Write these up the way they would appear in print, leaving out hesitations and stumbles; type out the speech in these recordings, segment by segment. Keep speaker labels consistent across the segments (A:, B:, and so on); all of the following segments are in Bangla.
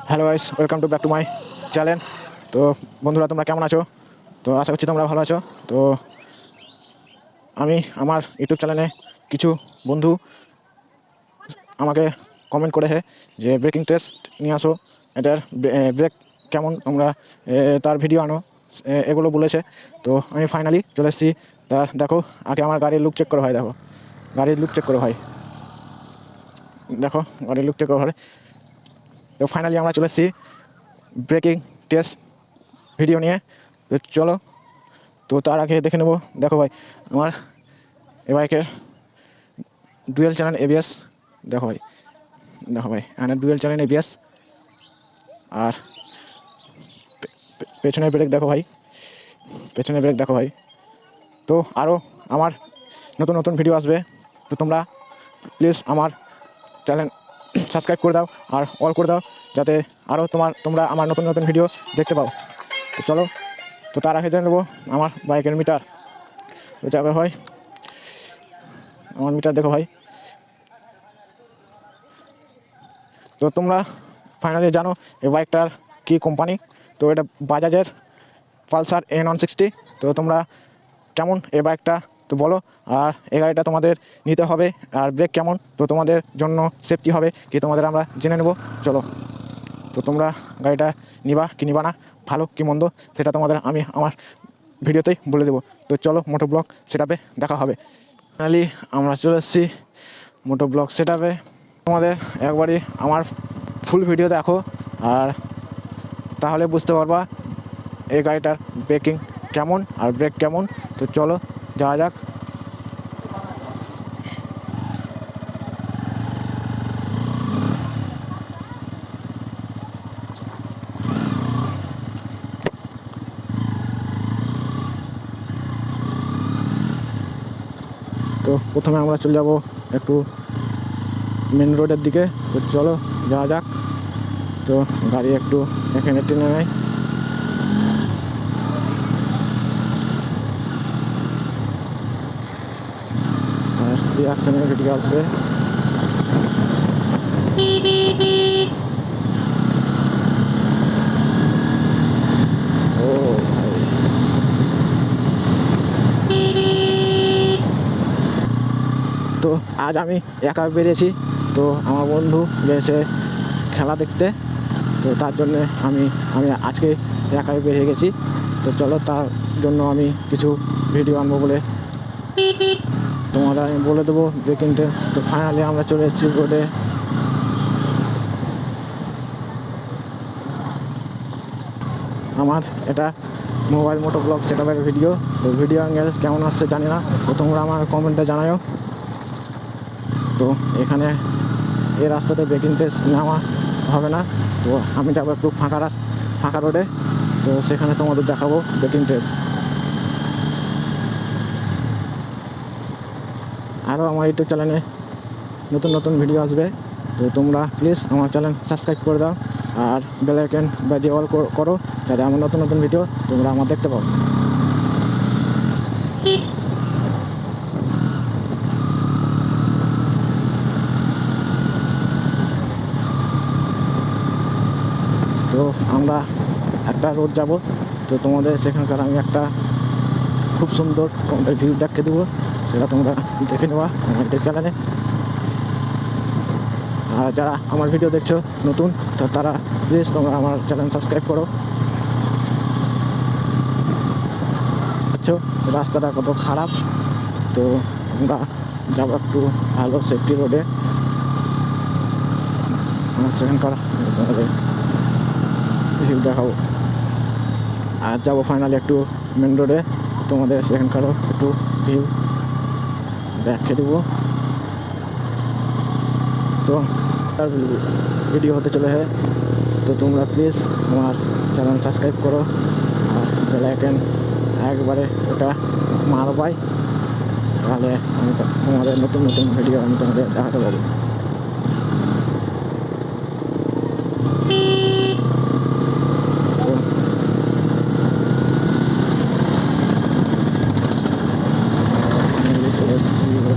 A: Hello guys, welcome to back to my channel. তো বন্ধুরা, তোমরা কেমন আছো? তো আশা করছি তোমরা ভালো আছো। তো আমি আমার ইউটিউব চ্যানেলে কিছু বন্ধু আমাকে কমেন্ট করেছে যে ব্রেকিং টেস্ট নিয়ে আসো, এটার ব্রেক কেমন, তোমরা তার ভিডিও আনো, এগুলো বলেছে। তো আমি ফাইনালি চলে এসেছি। তার দেখো, আগে আমার গাড়ির লুক চেক করো ভাই। দেখো গাড়ির লুক চেক করো ভাই, দেখো গাড়ির লুক চেক করো ভাই। তো ফাইনালি আমরা চলে এসেছি ব্রেকিং টেস্ট ভিডিও নিয়ে। তো চলো, তো তার আগে দেখে নেবো। দেখো ভাই, আমার এ বাইকের ডুয়েল চ্যানেল এবিএস। দেখো ভাই, দেখো ভাই, এখানে ডুয়েল চ্যানেল এবিএস। আর পেছনের ব্রেক দেখো ভাই, পেছনের ব্রেক দেখো ভাই। তো আরও আমার নতুন নতুন ভিডিও আসবে। তো তোমরা প্লিজ আমার চ্যানেল সাবস্ক্রাইব করে দাও আর অল করে দাও, যাতে আরও তোমরা আমার নতুন নতুন ভিডিও দেখতে পাও। তো চলো, তো তার আগে জেনে নেবো আমার বাইকের মিটার। তো যাবে ভাই, আমার মিটার দেখো ভাই। তো তোমরা ফাইনালি জানো এই বাইকটার কী কোম্পানি। তো এটা বাজাজের পালসার N160। তো তোমরা কেমন এই বাইকটা তো বলো, আর এই গাড়িটা তোমাদের নিতে হবে, আর ব্রেক কেমন, তো তোমাদের জন্য সেফটি হবে কি তোমাদের আমরা জেনে নেব। চলো, তো তোমরা গাড়িটা নিবা কি নিবা না, ভালো কি মন্দ, সেটা তোমাদের আমি আমার ভিডিওতেই বলে দেবো। তো চলো, মোটো ব্লগ সেটআপে দেখা হবে। ফাইনালি আমরা চলে এসেছি মোটো ব্লগ সেটআপে। তোমাদের একবারই আমার ফুল ভিডিও দেখো, আর তাহলে বুঝতে পারবা এই গাড়িটার ব্রেকিং কেমন আর ব্রেক কেমন। তো চলো যাওয়া যাক। তো প্রথমে আমরা চলে যাব একটু মেন রোডের দিকে। তো চলো যাওয়া যাক। তো গাড়ি একটু এখানে টেনে নেয়। আর রিয়াকশনের ভিডিও আসবে। ও ভাই, তো আজ আমি একা বেরিয়েছি। তো আমার বন্ধু গেছে খেলা দেখতে। তো তার জন্যে আমি আমি আজকে একাই বেরিয়ে গেছি। তো চলো, তার জন্য আমি কিছু ভিডিও আনবো বলে তোমাদের আমি বলে দেবো ব্রেকিংটা। তো ফাইনালি আমরা চলে এসেছি রোডে। আমার এটা মোবাইল মোটো ব্লগ সেটআপের ভিডিও। তো ভিডিও অ্যাঙ্গেল কেমন আসছে জানি না, তো তোমরা আমার কমেন্টে জানাও। তো এখানে এই রাস্তাতে ব্রেকিং টেস্ট নেওয়া হবে না। তো আমি যাবো একটু ফাঁকা রোডে। তো সেখানে তোমাদের দেখাবো ব্রেকিং টেস্ট। আরও আমার ইউটিউব চ্যানেলে নতুন নতুন ভিডিও আসবে। তো তোমরা প্লিজ আমার চ্যানেল সাবস্ক্রাইব করে দাও আর বেল আইকন বাজিয়ে অল করো, যাতে আমার নতুন নতুন ভিডিও তোমরা আমার দেখতে পাও। তো আমরা একটা রোড যাব। তো তোমাদের সেখানকার আমি একটা খুব সুন্দর তোমাদের ভিউ দেখে দেবো, সেটা তোমরা দেখে নেওয়া আমার ইউটিউব চ্যানেলে। আর যারা আমার ভিডিও দেখছো নতুন, তো তারা প্লিজ তোমরা আমার চ্যানেল সাবস্ক্রাইব করো। দেখছো রাস্তাটা কত খারাপ। তো আমরা যাবো একটু ভালো সেফটি রোডে। সেখানকার তোমাদের ভিউ দেখাবো। আর যাবো ফাইনালি একটু মেন রোডে, তোমাদের সেখানকারও একটু ভিউ দেখে দেবো। তো তার ভিডিও হতে চলে হয়। তো তোমরা প্লিজ আমার চ্যানেল সাবস্ক্রাইব করো আর বেল আইকন একবারে ওটা মারবাই, তাহলে আমি তোমাদের নতুন নতুন ভিডিও আমি তোমাদের দেখাতে পারবো। তো চলে এসেছি বলে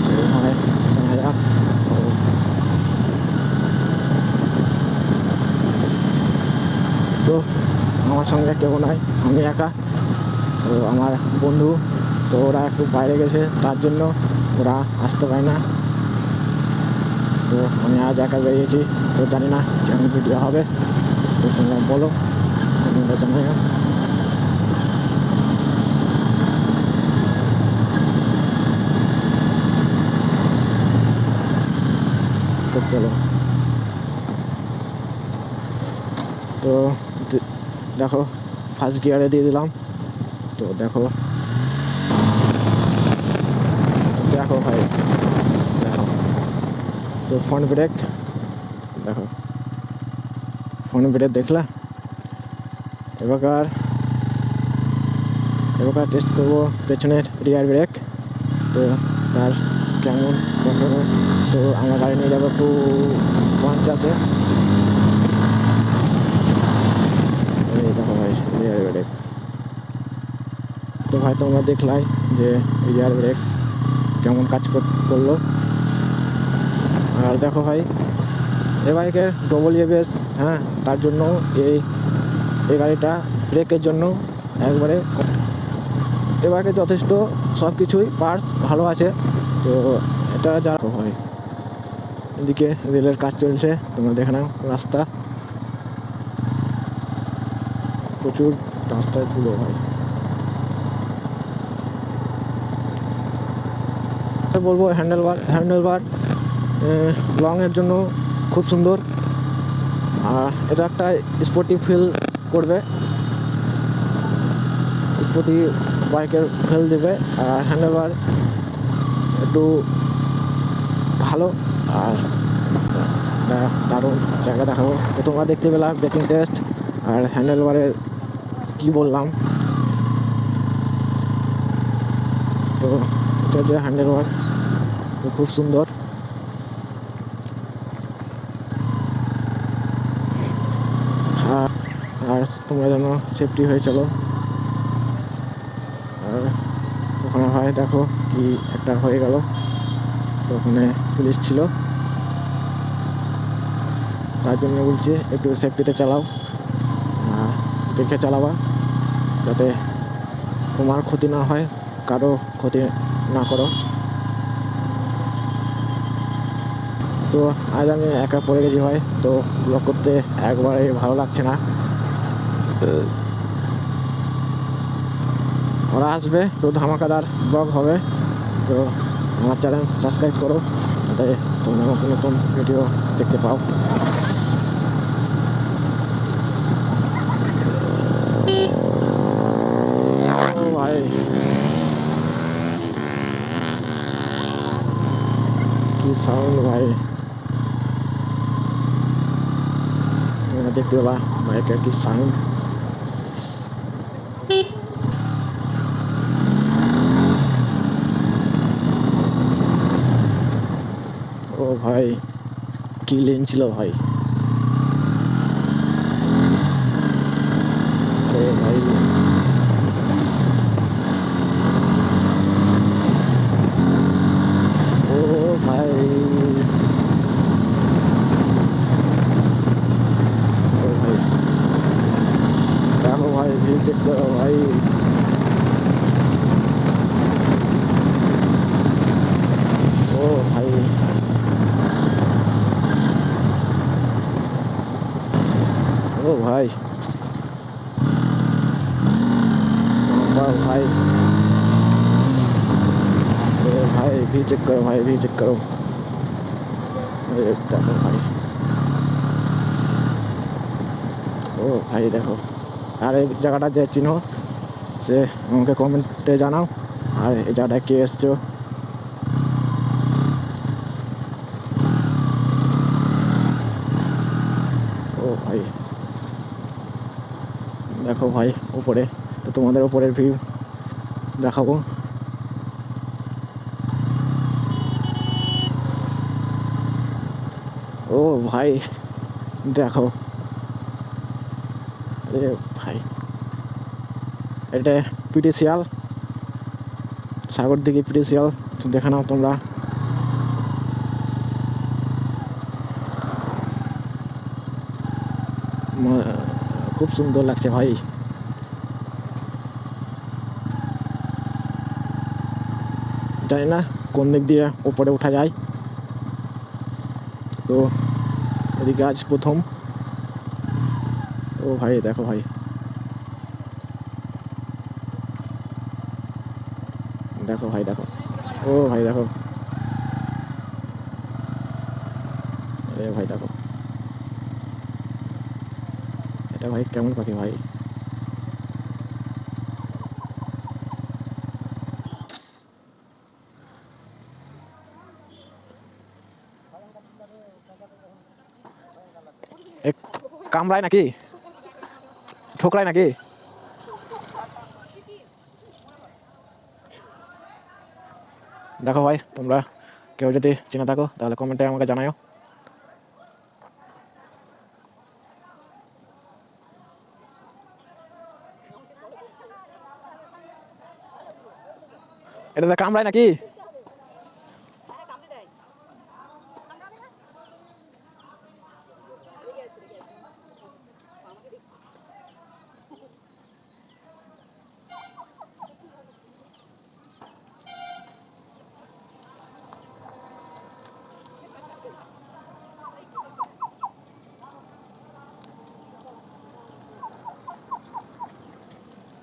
A: তো হয় আমার সঙ্গে কেউ নাই, আমি একা। তো আমার বন্ধু তো ওরা একটু বাইরে গেছে, তার জন্য ওরা আসতে পারে না। তো আমি আজ একা বেরিয়েছি। তো জানি না কেমন ভিডিও হবে, তো তোমরা বলো, তোমরা জানাই। তো চলো, তো দেখো ফার্স্ট গিয়ারে দিয়ে দিলাম। তো দেখো দেখো ভাই, দেখো তো ফ্রন্ট ব্রেক, দেখো ফ্রন্ট ব্রেক দেখলা। এবার টেস্ট করবো পেছনের রিয়ার ব্রেক, তো তার কেমন পারফরমেন্স। তো আমার গাড়ি নিয়ে যাবো একটু 50-এ। এই দেখো ভাই রিয়ার ব্রেক। তো ভাই তোমরা দেখলাই যে রিয়ার ব্রেক কেমন কাজ করলো। আর দেখো ভাই এ বাইকের ডবল এবিএস, হ্যাঁ, তার জন্য এই গাড়িটা ব্রেকের জন্য একবারে এ বাইকে যথেষ্ট সব কিছুই পার্টস ভালো আছে। তো এটা যা হয়, এদিকে রেলের কাজ চলছে, তোমরা দেখে নাও। রাস্তা প্রচুর, রাস্তায় ধুলো ভাই। বলবো হ্যান্ডেলবার লং এর জন্য খুব সুন্দর। আর এটা একটা স্পোর্টি ফিল করবে, স্পোর্টি বাইকের ফিল দেবে। আর হ্যান্ডেলবার একটু ভালো। আর দারুণ জায়গা দেখাবো। তো তোমরা দেখতে পেলাম ব্রেকিং টেস্ট আর হ্যান্ডেলবারের কি বললাম। তো এটা যে হ্যান্ডেলবার তো খুব সুন্দর। আর তোমরা যেন সেফটি হয়ে চলো। আর ওখানে ভাই দেখো কি একটা হয়ে গেল, তো ওখানে পুলিশ ছিল, তার জন্য বলছি একটু সেফটিতে চালাও, দেখে চালাবা, যাতে তোমার ক্ষতি না হয়, কারো ক্ষতি না করো। তো আজ আমি একা পড়ে গেছি ভাই, তো ব্লগ করতে একবারে ভালো লাগছে না। ওরা আসবে তো ধামাকাদার ব্লগ হবে। তো আমার চ্যানেল সাবস্ক্রাইব করো, যাতে তোমরা নতুন নতুন ভিডিও দেখতে পাও। ও ভাই কি সাউন্ড ভাই, তোমরা দেখতে পেলা বাইকের কি সাউন্ড। ও ভাই কি লেন ছিল ভাই, আরে ভাই ও ভাই, ও ভাই দেখো ভাই, ভিউ চেক করো ভাই। ও ভাই ও ভাই ভাই, ও ভাই ভিউ চেক করো ভাই, ভিউ চেক করো। দেখো ভাই, ও ভাই দেখো। আর এই জায়গাটা যে চিনো সে আমাকে কমেন্টে জানাও। আর এই জায়গাটা কে এসছো। ও ভাই দেখো ভাই উপরে, তো তোমাদের উপরের ভিউ দেখাবো। ও ভাই দেখো, আরে ভাই এটা পিটিসিয়াল, সাগর দিকে পিটিসিয়াল, দেখে নাও তোমরা। খুব সুন্দর লাগছে ভাই। জানি না কোন দিক দিয়ে উপরে উঠা যায়। তো এদিকে আজ প্রথম। ও ভাই দেখো ভাই, দেখো ভাই দেখো, ও ভাই দেখো, আরে ভাই দেখো, এটা ভাই কেমন পাখি ভাই। এক কামড়ায় নাকি, ঠোকরায় নাকি? দেখো ভাই, তোমরা কেউ যদি চিনে থাকো তাহলে কমেন্টে আমাকে জানাও। এটাতে কামড়ায় নাকি?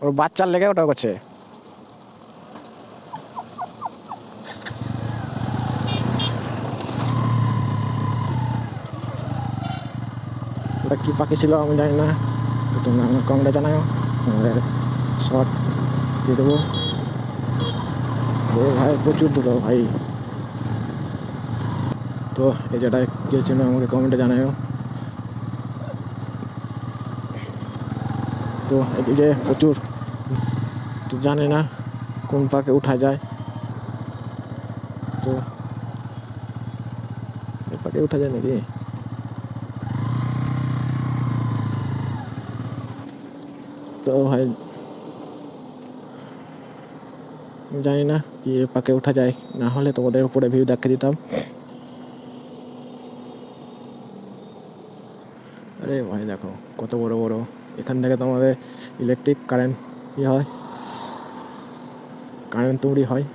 A: ওর বাচ্চার লেগে ওটা করছে। ওটা কি পাখি ছিল আমি জানি না, তো তোমরা আমার কমেন্টে জানাও, আমাদের শর্ট দিয়ে দেবো। ও ভাই প্রচুর দূর ভাই। তো এই জায়গায় কে চেনো আমাকে কমেন্টে জানাও। তো এদিকে প্রচুর, তো জানে না কোন পাকে উঠা যায়, তো এই পাকে উঠা যায় নাকি? তো ভাই জানি না কি এ পাকে উঠা যায়, না হলে তোমাদের উপরে ভিউ দেখিয়ে দিতাম। আরে ভাই দেখো কত বড় বড়, এখান থেকে তোমাদের ইলেকট্রিক কারেন্ট হয়, কারেন্ট তৈরি হয়।